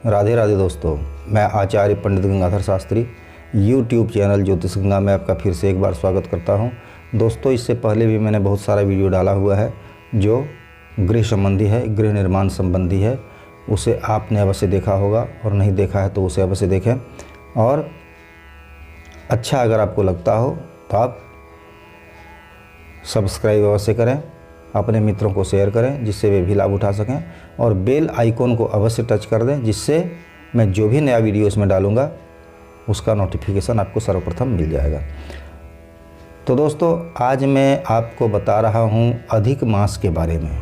राधे राधे दोस्तों, मैं आचार्य पंडित Gangadhar Shastri YouTube channel ज्योतिष गंगा में आपका फिर से एक बार स्वागत करता हूं। दोस्तों, इससे पहले भी मैंने बहुत सारा वीडियो डाला हुआ है जो गृह संबंधी है, गृह निर्माण संबंधी है। उसे आपने अवश्य देखा होगा और नहीं देखा है तो उसे अवश्य देखें। और अच्छा अगर आपको लगता हो तो आप सब्सक्राइब अवश्य करें, अपने मित्रों को शेयर करें जिससे वे भी लाभ उठा सकें, और बेल आइकॉन को अवश्य टच कर दें जिससे मैं जो भी नया वीडियो इसमें डालूंगा उसका नोटिफिकेशन आपको सर्वप्रथम मिल जाएगा। तो दोस्तों, आज मैं आपको बता रहा हूं अधिक मास के बारे में।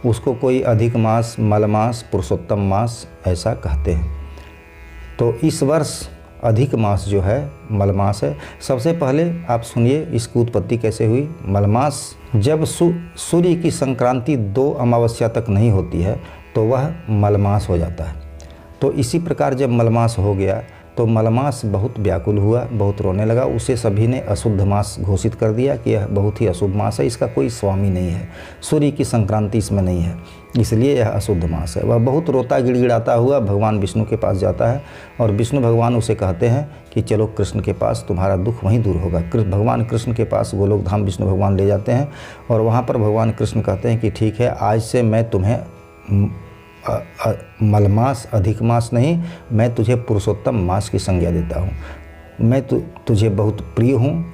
उसको कोई अधिक मास, मल मास, पुरुषोत्तम मास ऐसा कहते हैं। तो इस वर्ष अधिक मास जो है मलमास है। सबसे पहले आप सुनिए इसकी उत्पत्ति कैसे हुई। मलमास जब सूर्य की संक्रांति 2 अमावस्या तक नहीं होती है तो वह मलमास हो जाता है। तो इसी प्रकार जब मलमास हो गया तो मलमास बहुत व्याकुल हुआ, बहुत रोने लगा। उसे सभी ने अशुद्ध मास घोषित कर दिया कि यह बहुत ही अशुभ मास है, इसका कोई स्वामी नहीं है, सूर्य की संक्रांति इसमें नहीं है, इसलिए यह अशुद्ध मास है। वह बहुत रोता गिड़गिड़ाता हुआ भगवान विष्णु के पास जाता है और विष्णु भगवान उसे कहते हैं कि चलो कृष्ण के पास, तुम्हारा दुख वहीं दूर होगा। भगवान कृष्ण के पास गोलोक धाम विष्णु भगवान ले जाते हैं और वहाँ पर भगवान कृष्ण कहते हैं कि ठीक है, आज से मैं तुम्हें मलमास, अधिक मास नहीं, मैं तुझे पुरुषोत्तम मास की संज्ञा देता हूँ। मैं तुझे बहुत प्रिय हूँ,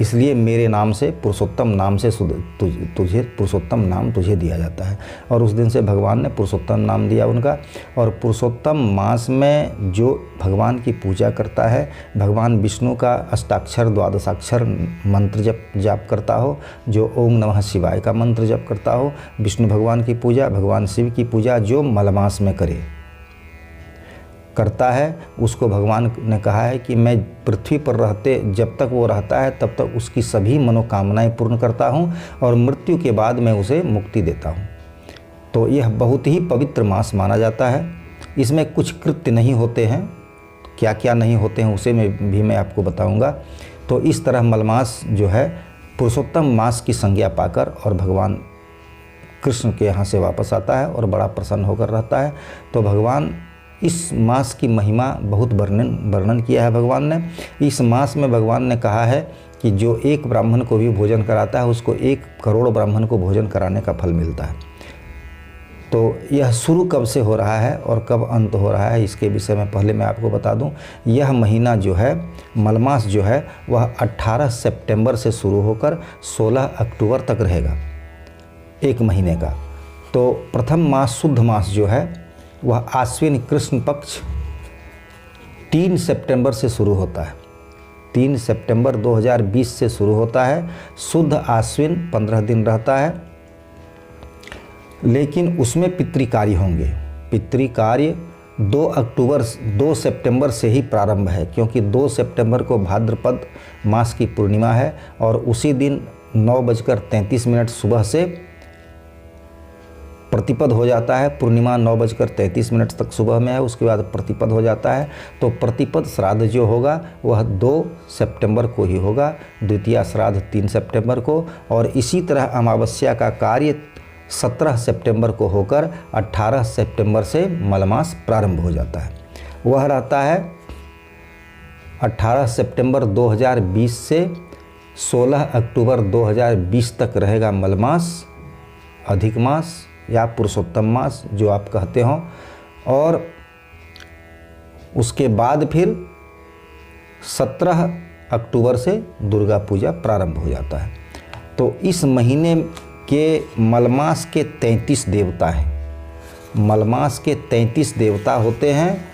इसलिए मेरे नाम से, पुरुषोत्तम नाम से तुझे पुरुषोत्तम नाम तुझे दिया जाता है। और उस दिन से भगवान ने पुरुषोत्तम नाम दिया उनका। और पुरुषोत्तम मास में जो भगवान की पूजा करता है, भगवान विष्णु का अष्टाक्षर द्वादशाक्षर मंत्र जाप करता हो, जो ओम नमः शिवाय का मंत्र जप करता हो, विष्णु भगवान की पूजा, भगवान शिव की पूजा जो मलमास में करता है, उसको भगवान ने कहा है कि मैं पृथ्वी पर रहते, जब तक वो रहता है तब तक उसकी सभी मनोकामनाएं पूर्ण करता हूँ और मृत्यु के बाद मैं उसे मुक्ति देता हूँ। तो यह बहुत ही पवित्र मास माना जाता है। इसमें कुछ कृत्य नहीं होते हैं, क्या क्या नहीं होते हैं उसे मैं आपको बताऊँगा। तो इस तरह मलमास जो है पुरुषोत्तम मास की संज्ञा पाकर और भगवान कृष्ण के यहाँ से वापस आता है और बड़ा प्रसन्न होकर रहता है। तो भगवान इस मास की महिमा बहुत वर्णन किया है भगवान ने। इस मास में भगवान ने कहा है कि जो एक ब्राह्मण को भी भोजन कराता है उसको 1 करोड़ ब्राह्मण को भोजन कराने का फल मिलता है। तो यह शुरू कब से हो रहा है और कब अंत हो रहा है, इसके विषय में पहले मैं आपको बता दूं। यह महीना जो है मलमास जो है वह 18 सितंबर से शुरू होकर 16 अक्टूबर तक रहेगा, 1 महीने का। तो प्रथम मास, शुद्ध मास जो है वह आश्विन कृष्ण पक्ष 3 सितंबर से शुरू होता है। 3 सितंबर 2020 से शुरू होता है। शुद्ध आश्विन 15 दिन रहता है, लेकिन उसमें पितृकार्य होंगे। पितृकार्य 2 सितंबर से ही प्रारंभ है, क्योंकि 2 सितंबर को भाद्रपद मास की पूर्णिमा है और उसी दिन 9:33 सुबह से प्रतिपद हो जाता है। पूर्णिमा 9:33 तक सुबह में है, उसके बाद प्रतिपद हो जाता है। तो प्रतिपद श्राद्ध जो होगा वह 2 सितंबर को ही होगा, द्वितीय श्राद्ध 3 सितंबर को, और इसी तरह अमावस्या का कार्य 17 सितंबर को होकर 18 सितंबर से मलमास प्रारंभ हो जाता है। वह रहता है 18 सितंबर 2020 से 16 अक्टूबर 2020 तक रहेगा मलमास, अधिक मास या पुरुषोत्तम मास जो आप कहते हो। और उसके बाद फिर 17 अक्टूबर से दुर्गा पूजा प्रारंभ हो जाता है। तो इस महीने के मलमास के 33 देवता हैं। मलमास के 33 देवता होते हैं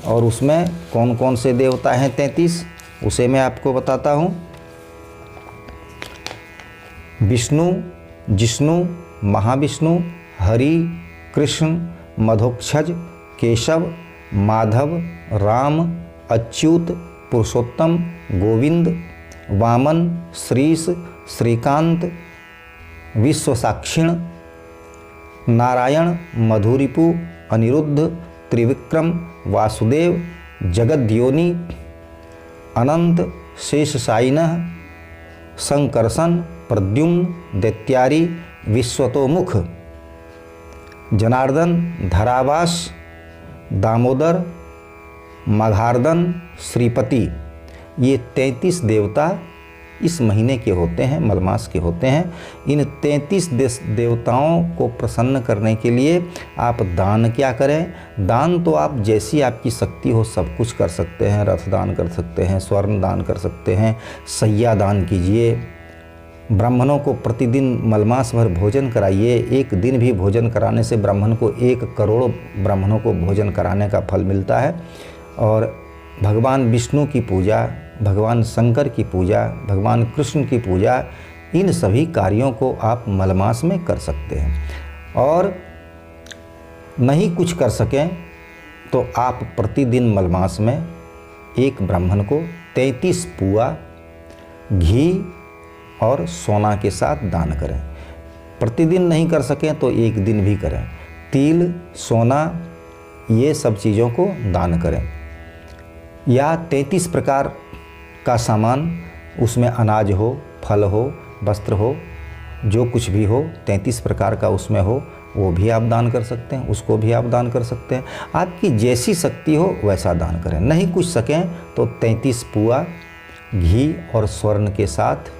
और उसमें कौन कौन से देवता हैं 33, उसे मैं आपको बताता हूँ। विष्णु, जिष्णु, महाविष्णु, हरि, कृष्ण, मधोक्षज, केशव, माधव, राम, अच्युत, पुरुषोत्तम, गोविंद, वामन, श्रीश, श्रीकांत, विश्वसाक्षिण, नारायण, मधुरिपु, अनिरुद्ध, त्रिविक्रम, वासुदेव, जगद्योनि, अनंत, शेषशायिनः, संकर्षण, प्रद्युम्न, दैत्यारी, विश्वतोमुख, जनार्दन, धरावास, दामोदर, मघार्दन, श्रीपति, ये 33 देवता इस महीने के होते हैं, मलमास के होते हैं। इन 33 देवताओं को प्रसन्न करने के लिए आप दान क्या करें? दान तो आप जैसी आपकी शक्ति हो सब कुछ कर सकते हैं। रथ दान कर सकते हैं, स्वर्ण दान कर सकते हैं, सैया दान कीजिए, ब्राह्मणों को प्रतिदिन मलमास भर भोजन कराइए। एक दिन भी भोजन कराने से ब्राह्मण को 1 करोड़ ब्राह्मणों को भोजन कराने का फल मिलता है। और भगवान विष्णु की पूजा, भगवान शंकर की पूजा, भगवान कृष्ण की पूजा, इन सभी कार्यों को आप मलमास में कर सकते हैं। और नहीं कुछ कर सकें तो आप प्रतिदिन मलमास में एक ब्राह्मण को 33 पुआ घी और सोना के साथ दान करें। प्रतिदिन नहीं कर सकें तो एक दिन भी करें। तिल, सोना, ये सब चीज़ों को दान करें। या 33 प्रकार का सामान, उसमें अनाज हो, फल हो, वस्त्र हो, जो कुछ भी हो, 33 प्रकार का उसमें हो, वो भी आप दान कर सकते हैं, उसको भी आप दान कर सकते हैं। आपकी जैसी शक्ति हो वैसा दान करें। नहीं कुछ सकें तो 33 पुआ घी और स्वर्ण के साथ,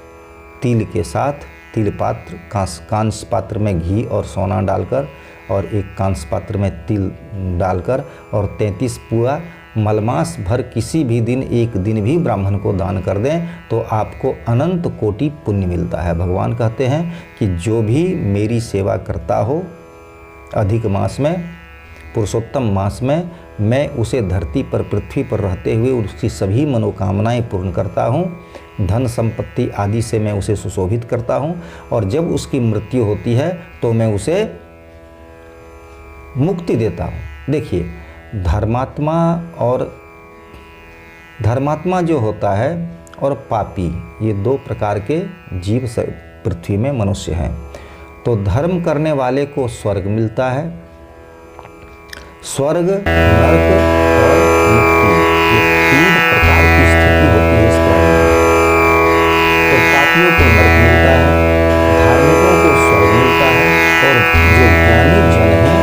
तिल के साथ, तिल पात्र, कांस्य पात्र में घी और सोना डालकर और एक कांस्य पात्र में तिल डालकर और 33 पुआ मलमास भर किसी भी दिन एक दिन भी ब्राह्मण को दान कर दें तो आपको अनंत कोटि पुण्य मिलता है। भगवान कहते हैं कि जो भी मेरी सेवा करता हो अधिक मास में, पुरुषोत्तम मास में, मैं उसे धरती पर, पृथ्वी पर रहते हुए उसकी सभी मनोकामनाएं पूर्ण करता हूँ। धन संपत्ति आदि से मैं उसे सुशोभित करता हूँ। और जब उसकी मृत्यु होती है तो मैं उसे मुक्ति देता हूँ। देखिए, धर्मात्मा जो होता है और पापी, ये 2 प्रकार के जीव पृथ्वी में मनुष्य हैं। तो धर्म करने वाले को स्वर्ग मिलता है। स्वर्ग, नरक और मुक्ति, ये 3 प्रकार की स्थिति होती है इस प्राणी में। तो पापियों को नरक मिलता है, धार्मिकों को स्वर्ग मिलता है, और जो ज्ञानी जन हैं,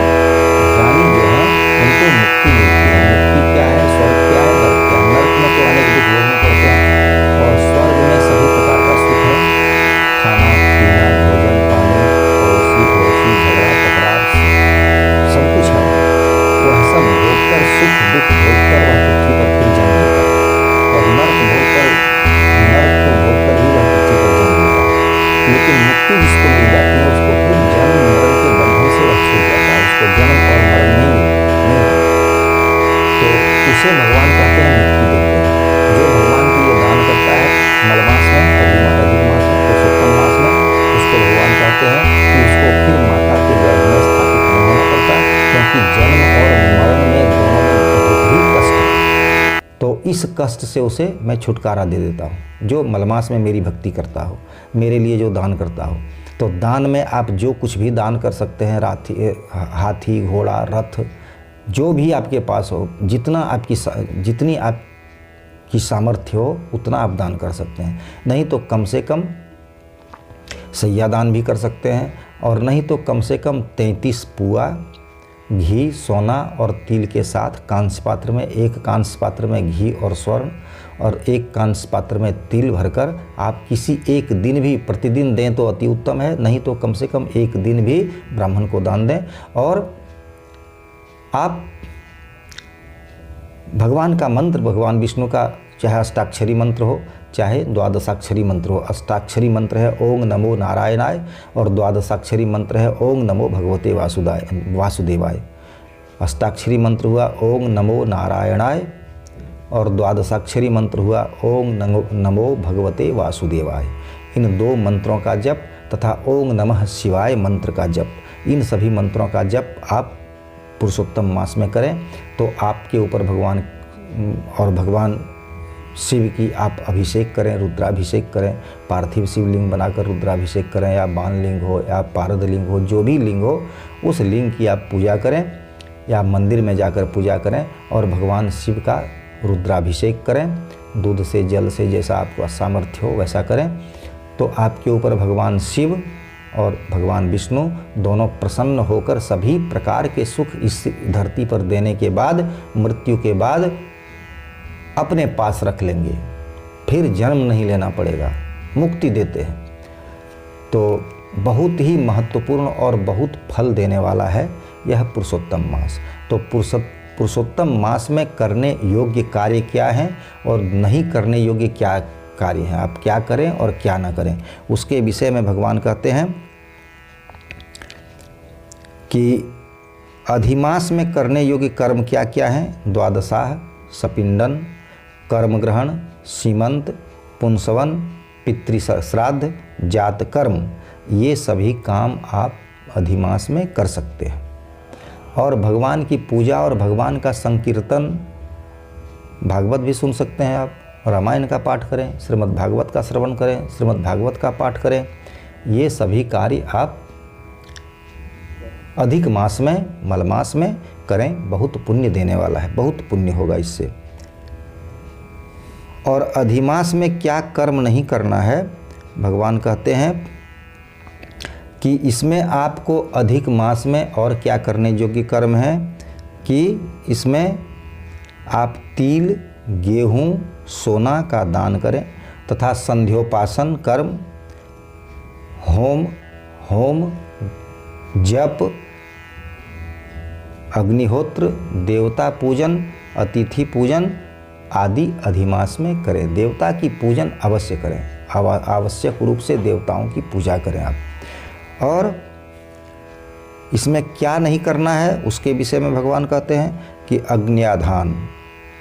ज्ञानी जो हैं, उनको मुक्ति मिलती है। मुक्ति क्या है? स्वर्ग क्या है? नरक क्या है? नरक में तो अनेक दुख भोगने पड़ते हैं और स्वर्ग में सभी प्रकार का सुख है। खाना पीना, भोजन पानी, पड़ोसी झगड़ा तकरार, सब कुछ है। वह सब भोगकर, सुख दुख भोगकर वह पृथ्वी पर फिर जन्म लेता है। और नरक को भोगकर ही वह पृथ्वी पर जन्म लेता है। लेकिन मुक्ति जिसको मिल जाती है उसको फिर जन्म मरण के बंधन से वह छूट जाता है। उसको जन्म और मरण नहीं होता, तो उसे भगवान कहते हैं मुक्ति देते हैं। जो भगवान के लिए दान करता है मलमास में, अधिक मास में, पुरुषोत्तम मास में, उसको भगवान कहते हैं कि उसको फिर माता के गर्भ में स्थापित नहीं होना पड़ता, क्योंकि जन्म और मरण में दोनों में बहुत ही कष्ट है। तो इस कष्ट से उसे मैं छुटकारा दे देता हूँ, जो मलमास में मेरी भक्ति करता हो, मेरे लिए जो दान करता हो। तो दान में आप जो कुछ भी दान कर सकते हैं, हाथी, घोड़ा, रथ, जो भी आपके पास हो, जितनी आपकी सामर्थ्य हो उतना आप दान कर सकते हैं। नहीं तो कम से कम सैया दान भी कर सकते हैं, और नहीं तो कम से कम 33 पुआ घी, सोना और तिल के साथ कांस्य पात्र में, एक कांस्य पात्र में घी और स्वर्ण और एक कांस्य पात्र में तिल भरकर आप किसी एक दिन भी, प्रतिदिन दें तो अति उत्तम है, नहीं तो कम से कम एक दिन भी ब्राह्मण को दान दें। और आप भगवान का मंत्र, भगवान विष्णु का चाहे अष्टाक्षरी मंत्र हो चाहे द्वादशाक्षरी मंत्र हो। अष्टाक्षरी मंत्र है ओम नमो नारायणाय और द्वादशाक्षरी मंत्र है ओम नमो भगवते वासुदेवाय। अष्टाक्षरी मंत्र हुआ ओम नमो नारायणाय और द्वादशाक्षरी मंत्र हुआ ओम नमो भगवते वासुदेवाय। इन 2 मंत्रों का जप तथा ओम नमः शिवाय मंत्र का जप, इन सभी मंत्रों का जप आप पुरुषोत्तम मास में करें तो आपके ऊपर भगवान शिव की आप अभिषेक करें, रुद्राभिषेक करें। पार्थिव शिवलिंग बनाकर रुद्राभिषेक करें, या बाण लिंग हो या पारद लिंग हो, जो भी लिंग हो उस लिंग की आप पूजा करें या मंदिर में जाकर पूजा करें और भगवान शिव का रुद्राभिषेक करें। दूध से, जल से, जैसा आपका सामर्थ्य हो वैसा करें। तो आपके ऊपर भगवान शिव और भगवान विष्णु दोनों प्रसन्न होकर सभी प्रकार के सुख इस धरती पर देने के बाद, मृत्यु के बाद अपने पास रख लेंगे, फिर जन्म नहीं लेना पड़ेगा, मुक्ति देते हैं। तो बहुत ही महत्वपूर्ण और बहुत फल देने वाला है यह पुरुषोत्तम मास। तो पुरुषोत्तम मास में करने योग्य कार्य क्या हैं और नहीं करने योग्य क्या कार्य हैं, आप क्या करें और क्या ना करें, उसके विषय में भगवान कहते हैं कि अधिमास में करने योग्य कर्म क्या क्या हैं। द्वादशाह, सपिंडन, कर्म ग्रहण, सीमंत, पुंसवन, पितृश्राद्ध, जात कर्म, ये सभी काम आप अधिमास में कर सकते हैं। और भगवान की पूजा और भगवान का संकीर्तन, भागवत भी सुन सकते हैं आप, रामायण का पाठ करें, श्रीमद् भागवत का श्रवण करें, श्रीमद् भागवत का पाठ करें, ये सभी कार्य आप अधिक मास में, मलमास में करें। बहुत पुण्य देने वाला है, बहुत पुण्य होगा इससे। और अधिमास में क्या कर्म नहीं करना है, भगवान कहते हैं कि इसमें आपको अधिक मास में और क्या करने योग्य कर्म है कि इसमें आप तिल, गेहूँ, सोना का दान करें तथा संध्योपासन कर्म, होम, जप, अग्निहोत्र, देवता पूजन, अतिथि पूजन आदि अधिमास में करें। देवता की पूजन अवश्य करें, आवश्यक रूप से देवताओं की पूजा करें आप। और इसमें क्या नहीं करना है उसके विषय में भगवान कहते हैं कि अग्न्याधान,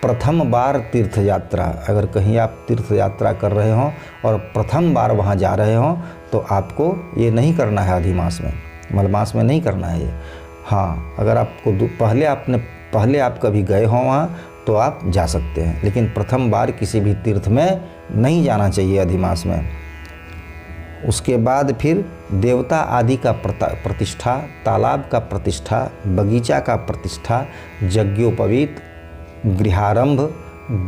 प्रथम बार तीर्थ यात्रा, अगर कहीं आप तीर्थ यात्रा कर रहे हों और प्रथम बार वहाँ जा रहे हों तो आपको ये नहीं करना है अधिमास में, मलमास में नहीं करना है ये। हाँ, अगर आपको पहले आप कभी गए हों वहाँ तो आप जा सकते हैं, लेकिन प्रथम बार किसी भी तीर्थ में नहीं जाना चाहिए अधिमास में। उसके बाद फिर देवता आदि का प्रतिष्ठा, तालाब का प्रतिष्ठा, बगीचा का प्रतिष्ठा, यज्ञोपवीत, गृहारंभ,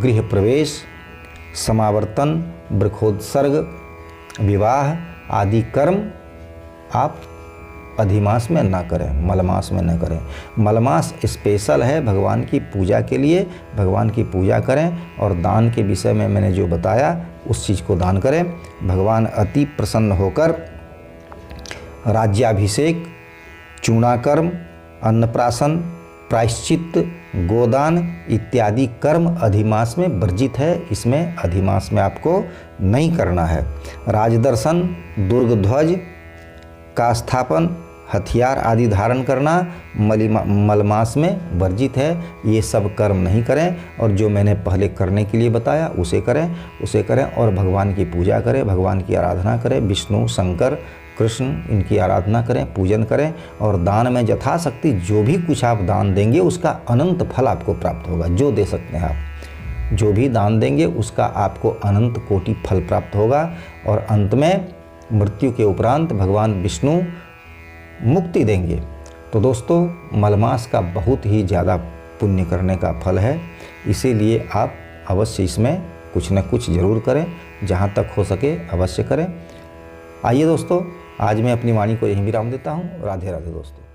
गृह प्रवेश, समावर्तन, वृक्षोत्सर्ग, विवाह आदि कर्म आप अधिमास में ना करें, मलमास में न करें। मलमास स्पेशल है भगवान की पूजा के लिए, भगवान की पूजा करें। और दान के विषय में मैंने जो बताया उस चीज़ को दान करें। भगवान अति प्रसन्न होकर राज्याभिषेक, चूणाकर्म, अन्नप्राशन, प्रायश्चित, गोदान इत्यादि कर्म अधिमास में वर्जित है। इसमें अधिमास में आपको नहीं करना है। राजदर्शन, दुर्ग ध्वज का स्थापन, हथियार आदि धारण करना मलमास में वर्जित है। ये सब कर्म नहीं करें और जो मैंने पहले करने के लिए बताया उसे करें और भगवान की पूजा करें, भगवान की आराधना करें, विष्णु, शंकर, कृष्ण इनकी आराधना करें, पूजन करें। और दान में यथाशक्ति जो भी कुछ आप दान देंगे उसका अनंत फल आपको प्राप्त होगा। जो दे सकते हैं आप, जो भी दान देंगे उसका आपको अनंत कोटि फल प्राप्त होगा। और अंत में मृत्यु के उपरांत भगवान विष्णु मुक्ति देंगे। तो दोस्तों, मलमास का बहुत ही ज़्यादा पुण्य करने का फल है, इसीलिए आप अवश्य इसमें कुछ न कुछ ज़रूर करें, जहाँ तक हो सके अवश्य करें। आइए दोस्तों, आज मैं अपनी वाणी को यहीं विराम देता हूँ। राधे राधे दोस्तों।